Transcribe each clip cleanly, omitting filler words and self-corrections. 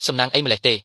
សំណាងអីម្លេះទេ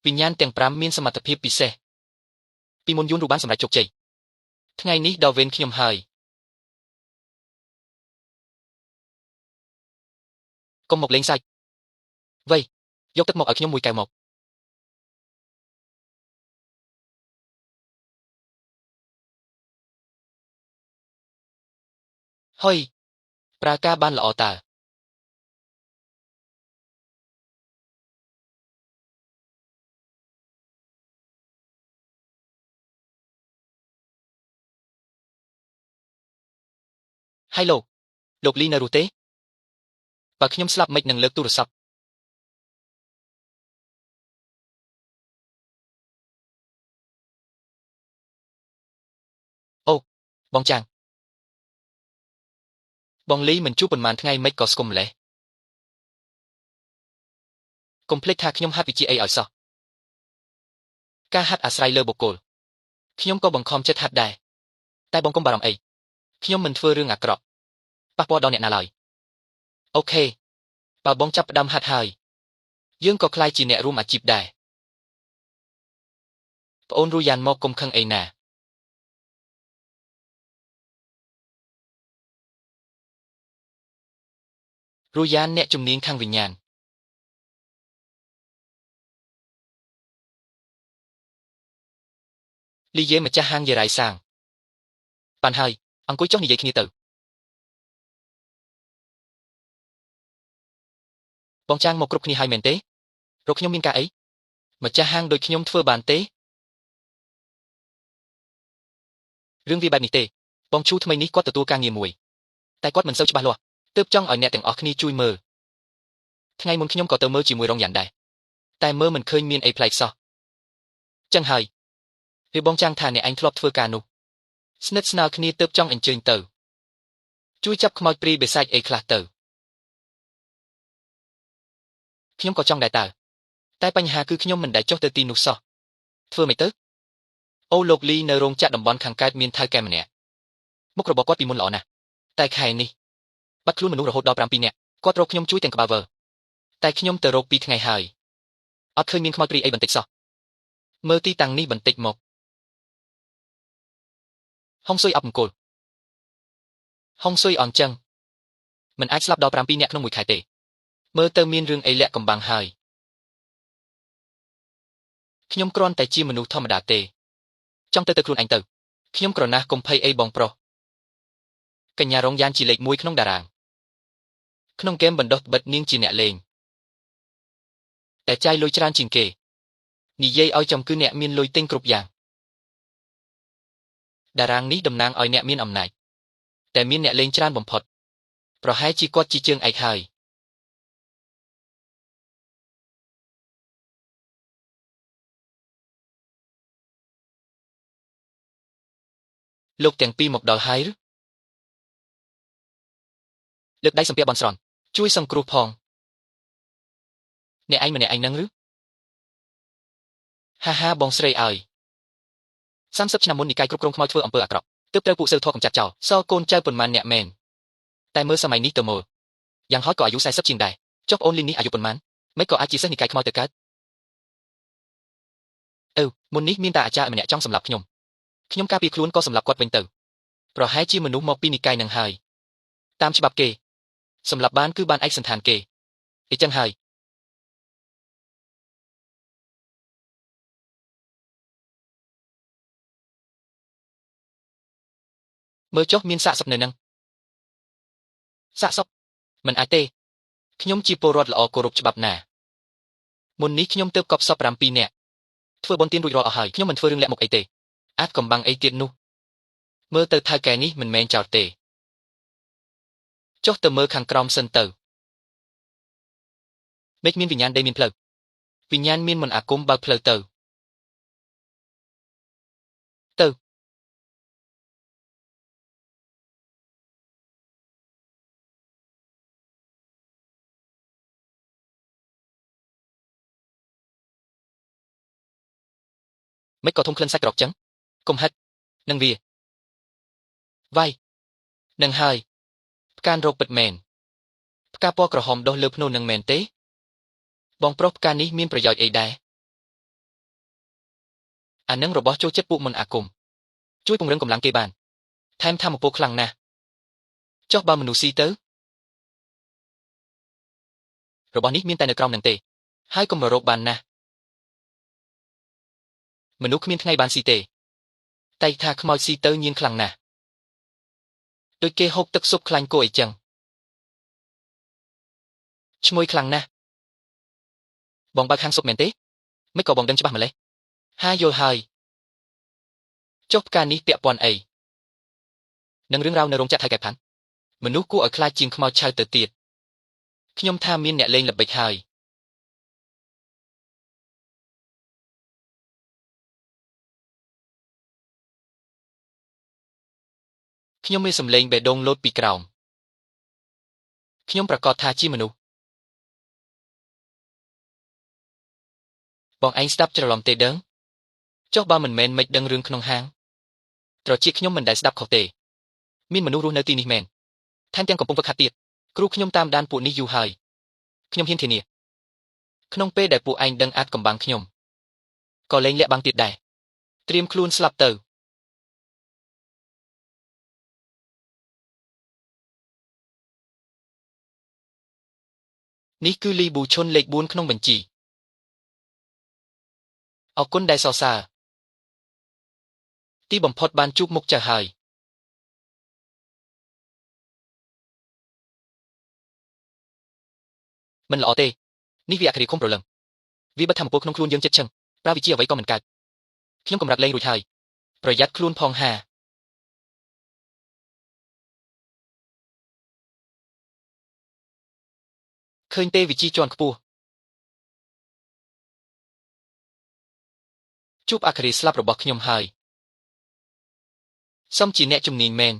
វិញ្ញាណទាំង5មានសមត្ថភាពពិសេសពីមុនយួនរូបានសម្រេចជោគជ័យថ្ងៃនេះដល់វេនខ្ញុំហើយកុំមកលេងសើចវៃយកទឹកមកឲ្យខ្ញុំមួយកែវមកហុយប្រើការបានល្អតើហើយលោកលីនៅរស់ទេបើខ្ញុំស្លាប់មិននឹងលើកទូរស័ព្ទអូបងចាំងបងលីមិនជួបប៉ុន្មានថ្ងៃមិនក៏ស្គមម្លេះកុំភ្លេចថាខ្ញុំហាត់វិជ្ជាអីឲ្យសោះការហាត់អាស្រ័យលើបុគ្គលខ្ញុំក៏បង្ខំចិត្តហាត់ដែរតែបងកុំបារម្ភអីខ្ញុំមិនធ្វើរឿងអាក្រក់ប៉ះពាល់ដល់អ្នកណាឡើយអូខេបើបងចាប់ផ្ដើមហាត់ហើយយើងក៏ក្លាយជាអ្នករួមអាជីពដែរប្អូនរូយ៉ានមកកុំខឹងអីណារូយ៉ានអ្នកជំនាញខាងវិញ្ញាណលីយេម្ចាស់ហាងយេរ៉ៃសាងបានហើយអង្គុយចុះនិយាយគ្នាទៅបងចាងមកគ្រប់គ្នាហើយមែនទេរកខ្ញុំមានការអីម្ចាស់ហាងដូចខ្ញុំធ្វើបានទេរឿងវាបែបនេះទេបងឈូថ្មីនេះគាត់ទទួលការងារមួយតែគាត់មិនសូវច្បាស់លាស់ទើបចង់ឲ្យអ្នកទាំងអស់គ្នាជួយមើលថ្ងៃមុនខ្ញុំក៏ទៅមើលជាមួយរងយ៉ាន់ដែរតែមើលមិនឃើញមានអីប្លែកសោះចឹងហើយវាបងចាងថាអ្នកឯងធ្លាប់ធ្វើការនោះស្និទ្ធស្នាលគ្នាទើបចង់អញ្ជើញទៅជួយចាប់ខ្មោចព្រីបិសាចអីខ្លះទៅខ្ញុំក៏ចង់ដែរតើតែបញ្ហាគឺខ្ញុំមិនដែលចុះទៅទីនោះសោះធ្វើមិនទៅអូលោកលីនៅរោងចក្រតំបន់ខាងកើតមានថៅកែម្នាក់មុខរបរគាត់ពីមុនល្អណាស់តែខែនេះបាត់ខ្លួនមនុស្សរហូតដល់7នាក់គាត់រកខ្ញុំជួយទាំងក្បាលវើតែខ្ញុំទៅរក2ថ្ងៃហើយអត់ឃើញមានខ្មោចព្រីអីបន្តិចសោះមើលទីតាំងនេះបន្តិចមកហុងស៊ុយអប់អង្គុលហុងស៊ុយអនចឹងមិនអាចស្លាប់ដល់7នាក់ក្នុងមួយខែទេមើលទៅមានរឿងអីលាក់កំបាំងហើយខ្ញុំគ្រាន់តែជាមនុស្សធម្មតាទេចង់ទៅខ្លួនឯងទៅខ្ញុំក្រណាស់កុំភ័យអីបងប្រុសកញ្ញារងយ៉ានជាលេខ1ក្នុងតារាងក្នុងហ្គេមបណ្ដោះបិទនាងជាអ្នកលេងតែចាយលុយច្រើនជាងគេនិយាយឲ្យចំគឺអ្នកមានលុយទិញគ្រប់យ៉ាងតារាងនេះតំណាងឲ្យអ្នកមានអំណាចតែមានអ្នកលេងច្រើនបំផុតប្រហែលជាគាត់ជាជើងឯកហើយលោកទាំងពីរមកដល់ហើយឬលើកដៃសំពះបន់ស្រន់ជួយសង្គ្រោះផងអ្នកឯងម្នាក់ឯងនឹងឬហាហាបងស្រីអើយ30ឆ្នាំមុននិកាយគ្រប់គ្រងខ្មោចធ្វើអំពើអាក្រក់ទើបត្រូវពួកសិលធម៌កំចាត់ចោលសល់កូនចៅប៉ុន្មានអ្នកមែនតែមើលសម័យនេះទៅមើលយ៉ាងហោចក៏អាយុ40ជាងដែរចុះប្អូនលីននេះអាយុប៉ុន្មានមិនក៏អាចជាសិស្សនិកាយខ្មោចទៅកើតមុននេះមានតាអាចារ្យម្នាក់ចង់សម្លាប់ខ្ញុំការពារខ្លួនក៏សម្លាប់គាត់វិញទៅប្រហែលជាមនុស្សមកពីនិកាយនឹងហើយតាមច្បាប់គេសម្លាប់បានគឺបានឯកសណ្ឋានគេអញ្ចឹងហើយមើលចុះមានសាកសពនៅនឹងសាកសពមិនអាចទេខ្ញុំជាពលរដ្ឋល្អគោរពច្បាប់ណាមុននេះខ្ញុំទើបកប់សព7នាក់ធ្វើបន់ទានរួចរាល់អស់ហើយខ្ញុំមិនធ្វើរឿងលាក់មុខអីទេអាចកំបាំងអីទៀតនោះមើលទៅថៅកែនេះមិនមែនចោលទេចុះទៅមើលខាងក្រោមសិនទៅមេឃមានវិញ្ញាណដីមានផ្លូវវិញ្ញាណមានមន្តអាគមបើកផ្លូវទៅ មិនក៏ធំក្លិនសាច់ក្រកចឹងកុំហិតនឹងវាវាយនឹងហើយផ្កានរោគពិតមែនផ្កាពណ៌ក្រហមដុះលើភ្នូនឹងមែនទេបងប្រុសផ្កានេះមានប្រយោជន៍អីដែរអានឹងរបស់ចូលចិត្តពួកមន្តអាគមជួយពង្រឹងកម្លាំងគេបានថែមថាមពលខ្លាំងណាស់ចុះបើមនុស្សស៊ីទៅរបស់នេះមានតែនៅក្រោមនឹងទេហើយកុំរោគបានណាស់មនុស្សគ្មានថ្ងៃបានស៊ីទេតែថាខ្មោចស៊ីទៅញៀនខ្លាំងណាស់ដូចគេហូបទឹកស៊ុបខ្លាញ់គោអីចឹងឈ្ងុយខ្លាំងណាស់បងបើកហាងស៊ុបមែនទេមិនក៏បងដឹងច្បាស់ម្លេះហាយល់ហើយចុះផ្កានេះពាក់ព័ន្ធអីនឹងរឿងរ៉ាវនៅរោងចក្រថៃកែផាន់មនុស្សគួរឲ្យខ្លាចជាងខ្មោចឆៅទៅទៀតខ្ញុំថាមានអ្នកលេងល្បិចហើយខ្ញុំមានសម្លេងបេះដូងលោតពីក្រោមខ្ញុំប្រកាសថាជាមនុស្សបងឯងស្ដាប់ច្រឡំទេដឹងចុះបើមិនមែនមិនដឹងរឿងក្នុងហាងត្រចៀកខ្ញុំមិនដែលស្ដាប់ខុសទេមានមនុស្សរស់នៅទីនេះមែនថែមទាំងកំពុងហ្វឹកហាត់ទៀតគ្រូខ្ញុំតាមដានពួកនេះយូរហើយខ្ញុំហ៊ានធានាក្នុងពេលដែលពួកឯងដឹងអាចកំបាំងខ្ញុំក៏លែងលាក់បាំងទៀតដែរត្រៀមខ្លួនស្លាប់ទៅនេះគឺលីប៊ូឈុនលេខ4ក្នុងបញ្ជីអរគុណដែលសរសើរទីបំផុតបានជួបមុខចៅហើយមិនល្អទេនេះវាអក្ខរាឃុំប្រលឹងវាបិទធម្មពលក្នុងខ្លួនយើងចិត្តឈឹងប្រើវិជាអ្វីក៏មិនកើតខ្ញុំកម្រិតលេងរួចហើយប្រយ័ត្នខ្លួនផងហាឃើញទេវិជាជាន់ខ្ពស់ជួបអក្ខរាស្លាប់របស់ខ្ញុំហើយសំជាអ្នកជំនាញមែន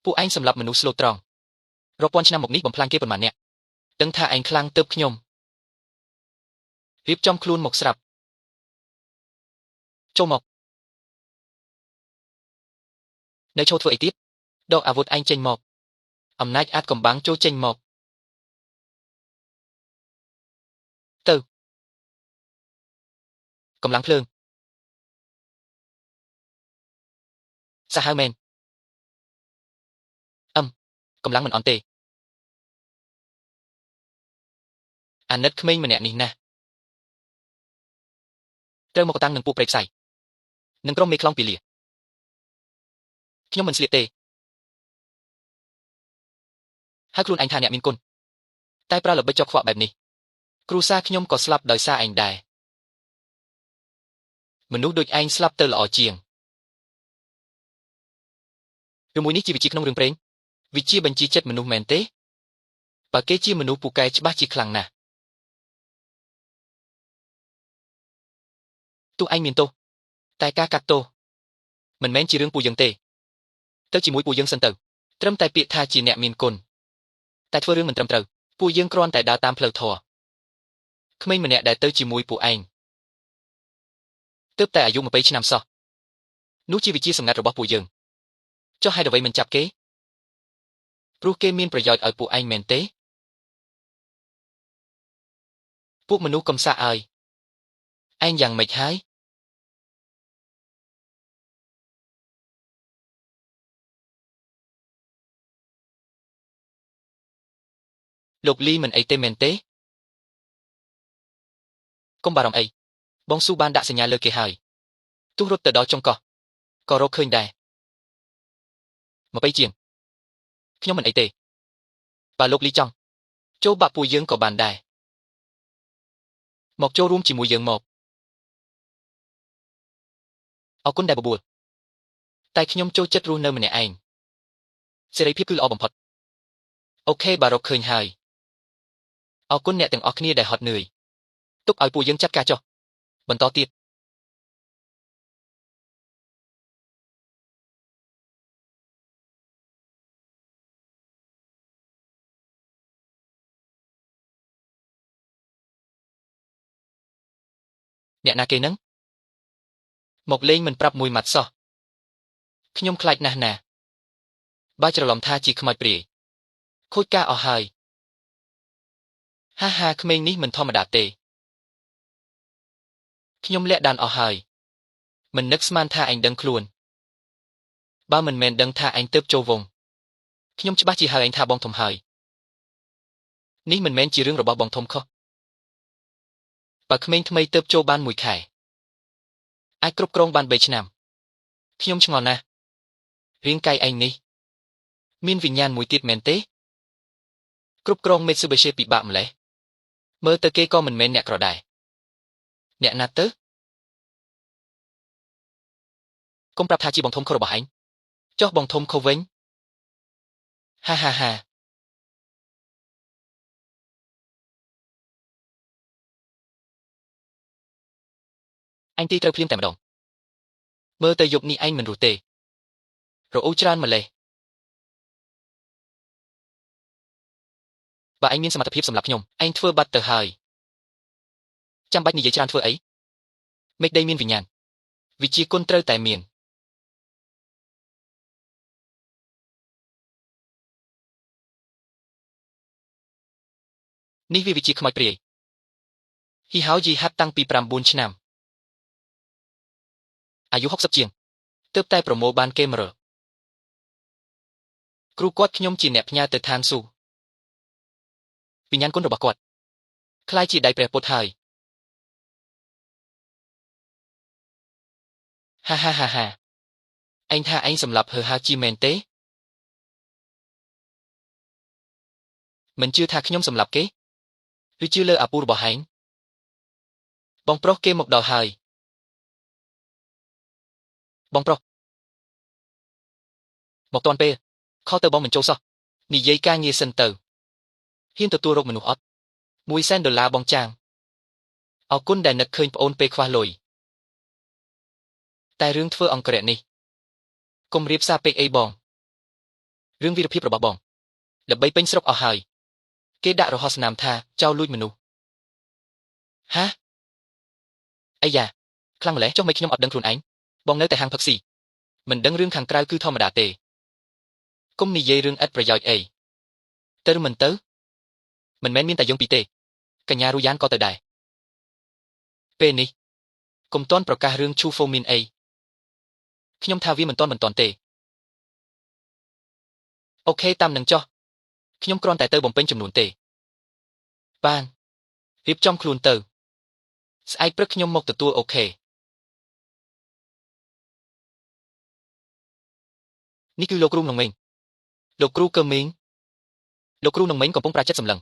ពួកឯងសម្លាប់មនុស្សស្លូតត្រង់រាប់ពាន់ឆ្នាំមកនេះបំផ្លាញគេប៉ុន្មានអ្នកដឹងថាឯងខ្លាំងទៅខ្ញុំរៀបចំខ្លួនមកស្រាប់ចូលមកនៅឈរធ្វើអីទៀតដកអាវុធឯងចេញមកអំណាចអាចកំបាំងចូលចេញមកទៅកម្លាំងភ្លើងសាហាវមែនកម្លាំងមិនអន់ទេអាណិតក្មេងម្នាក់នេះណាស់ត្រូវមកតាំងនឹងពួកព្រៃផ្សៃនឹងក្រុមមេខ្លងពីលាខ្ញុំមិនស្លៀកទេហើយខ្លួនឯងថាអ្នកមានគុណតែប្រើល្បិចចុកខ្វក់បែបនេះគ្រូសាខ្ញុំក៏ស្លាប់ដោយសារឯងដែរមនុស្សដូចឯងស្លាប់ទៅល្អជាងឬមួយនេះជាវិជាក្នុងរឿងព្រេងវិជាបញ្ជាចិត្តមនុស្សមែនទេបើគេជាមនុស្សពូកែច្បាស់ជាខ្លាំងណាស់ទោះឯងមានទោសតែការកាត់ទោសមិនមែនជារឿងពួកយើងទេទៅជាមួយពួកយើងសិនទៅត្រឹមតែពាក្យថាជាអ្នកមានគុណតែធ្វើរឿងមិនត្រឹមត្រូវពួកយើងគ្រាន់តែដើរតាមផ្លូវធម៌ក្មេងម្នាក់ដែលទៅជាមួយពួកឯងទើបតែអាយុ20ឆ្នាំសោះនោះជាវិជាសម្ងាត់របស់ពួកយើងចុះហេតុអ្វីមិនចាប់គេព្រោះគេមានប្រយោជន៍ឲ្យពួកឯងមែនទេពួកមនុស្សកំសាកឲ្យឯងយ៉ាងម៉េចហើយលោកលីមិនអីទេមែនទេកុំបារម្ភអីបងស៊ូបានដាក់សញ្ញាលើគេហើយទោះរត់ទៅដល់ចុងកោះក៏រកឃើញដែរ20ជាងខ្ញុំមិនអីទេបើលោកលីចង់ចូលបាក់ពួកយើងក៏បានដែរមកចូលរួមជាមួយយើងមកអរគុណដែលបបួលតែខ្ញុំចូលចិត្តរស់នៅម្នាក់ឯងសេរីភាពគឺល្អបំផុតអូខេបើរកឃើញហើយអរគុណអ្នកទាំងអស់គ្នាដែលហត់នឿយទុកឲ្យពួកយើងចាត់ការចុះបន្តទៀត អ្នកណាគេនឹងមកលេងមិនប្រាប់មួយម៉ាត់សោះខ្ញុំខ្លាចណាស់ណាបើច្រឡំថាជាខ្មោចព្រាយខូចការអស់ហើយហាក្មេងនេះមិនធម្មតាទេខ្ញុំលាក់ដានអស់ហើយមិននឹកស្មានថាឯងដឹងខ្លួនបើមិនមែនដឹងថាឯងទៅចូលវងខ្ញុំច្បាស់ជាហៅឯងថាបងធំហើយនេះមិនមែនជារឿងរបស់បងធំខុសបើក្មេងថ្មីទៅចូលបាន1 ខែអាចគ្រប់គ្រងបាន3 ឆ្នាំខ្ញុំឆ្ងល់ណាស់រាងកាយឯងនេះមានវិញ្ញាណមួយទៀតមែនទេគ្រប់គ្រងមេតស៊ូបេសេពិបាកម្លេះមើលទៅគេក៏មិនមែនអ្នកក្រដែរអ្នកណាទៅកុំប្រាប់ថាជាបងធំខុសរបស់ឯងចុះបងធំខុសវិញហាអញទីត្រូវភ្លាមតែម្ដងមើលទៅយប់នេះឯងមិនរស់ទេរអ៊ូច្រើនម្លេះបើឯងមានសមត្ថភាពសម្រាប់ខ្ញុំឯងធ្វើបាត់ទៅហើយចាំបាច់និយាយច្រើនធ្វើអីមេឃដីមានវិញ្ញាណវិជាគុណត្រូវតែមាននេះវាវិជាខ្មោចព្រាយហ៊ីហោយីហាត់តាំងពី9 ឆ្នាំអាយុ60ជាងទើបតែប្រមូលបានគេ100គ្រូគាត់ខ្ញុំជាអ្នកផ្ញើទៅឋានសួគ៌វិញ្ញាណគុណរបស់គាត់คล้ายជាដៃព្រះពុទ្ធហើយហាឯងថាឯងសម្លាប់ហឺហាជីមែនទេមិនជឿថាខ្ញុំសម្លាប់គេឬជឿលើអាពូរបស់ឯងបងប្រុសគេមកដល់ហើយបងប្រុសមកតាន់ពេលខលទៅបងមិនចូលសោះនិយាយការងារសិនទៅហ៊ានទទួលរកមនុស្សអត់$100,000បងចាងអរគុណដែលនឹកឃើញប្អូនពេលខ្វះលុយតែរឿងធ្វើអង្គរៈនេះកុំរៀបសារពេកអីបងរឿងវីរភាពរបស់បងល្បីពេញស្រុកអស់ហើយគេដាក់រហស្សនាមថាចោរលួចមនុស្សហាអាយ៉ាខ្លាំងម្ល៉េះចុះមិនខ្ញុំអត់ដឹងខ្លួនឯងបងនៅតែហាងផឹកស៊ីមិនដឹងរឿងខាងក្រៅគឺធម្មតាទេកុំនិយាយរឿងឥតប្រយោជន៍អីទៅឬមិនទៅមិនមែនមានតែយើងពីរទេកញ្ញារូយ៉ានក៏ទៅដែរពេលនេះកុំតន់ប្រកាសរឿងឈូហ្វូមីនអីខ្ញុំថាវាមិនតន់ទេអូខេតាមនឹងចុះខ្ញុំគ្រាន់តែទៅបំពេញចំនួនទេបានរៀបចំខ្លួនទៅស្អែកព្រឹកខ្ញុំមកទទួលអូខេនេះគឺលោកគ្រូនងមេងលោកគ្រូកើមីងលោកគ្រូនងមេងកំពុងប្រាចិត្តសម្លឹង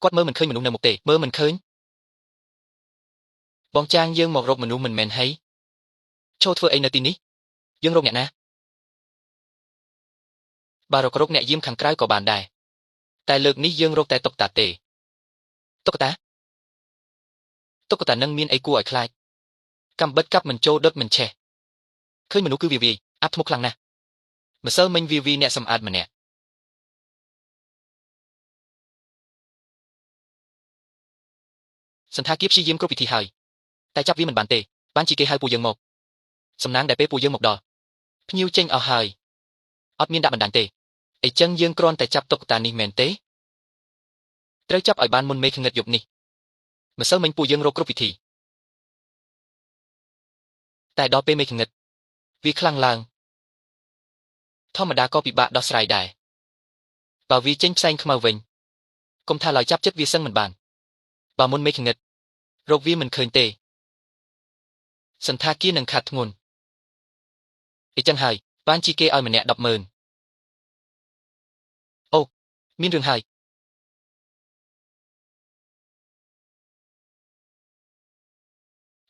គាត់មើលមិនឃើញមនុស្សនៅមុខទេមើលមិនឃើញបងចាងយើងមករកមនុស្សមិនមែនហីចូលធ្វើអីនៅទីនេះយើងរកអ្នកណាបើរកអ្នកយាមខាងក្រៅក៏បានដែរតែលើកនេះយើងរកតែតុក្កតាទេតុក្កតានឹងមានអីគួរឲ្យខ្លាចកំបិតកាប់មិនចូលដុតមិនឆេះឃើញមនុស្សគឺវាអាប់ធ្មត់ខ្លាំងណាស់ម្សិលមិញវាអ្នកសម្អាតម្នាក់សន្តាគារព្យាយាមគ្រប់វិធីហើយតែចាប់វាមិនបានទេបានជាគេហៅពួកយើងមកសំណាងដែលពេលពួកយើងមកដល់ភ្ញៀវចេញអស់ហើយអត់មានដាក់បណ្ដាញទេអីចឹងយើងគ្រាន់តែចាប់តុក្កតានេះមែនទេត្រូវចាប់ឲ្យបានមុនមេឃងឹតយប់នេះម្សិលមិញពួកយើងរកគ្រប់វិធីតែដល់ពេលមេឃងឹតវាខ្លាំងឡើងធម្មតាក៏ពិបាកដោះស្រាយដែរបើវាចេញផ្សែងខ្មៅវិញកុំថាឡើយចាប់ចិត្តវាសឹងមិនបានបើមុនមេឃងឹតរកវាមិនឃើញទេសន្តាគារនឹងខាត់ធ្ងន់អីចឹងហើយបានជាគេឲ្យម្នាក់100000អូមានរឿងហើយ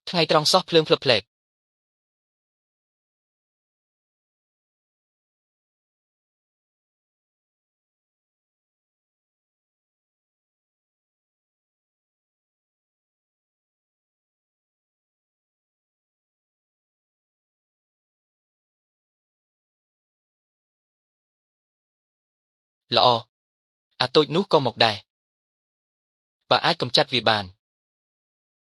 ថ្ងៃត្រង់សោះភ្លើងភ្លឹបភ្លែកល្អអាតូចនោះក៏មកដែរបើអាចកំចាត់វាបាន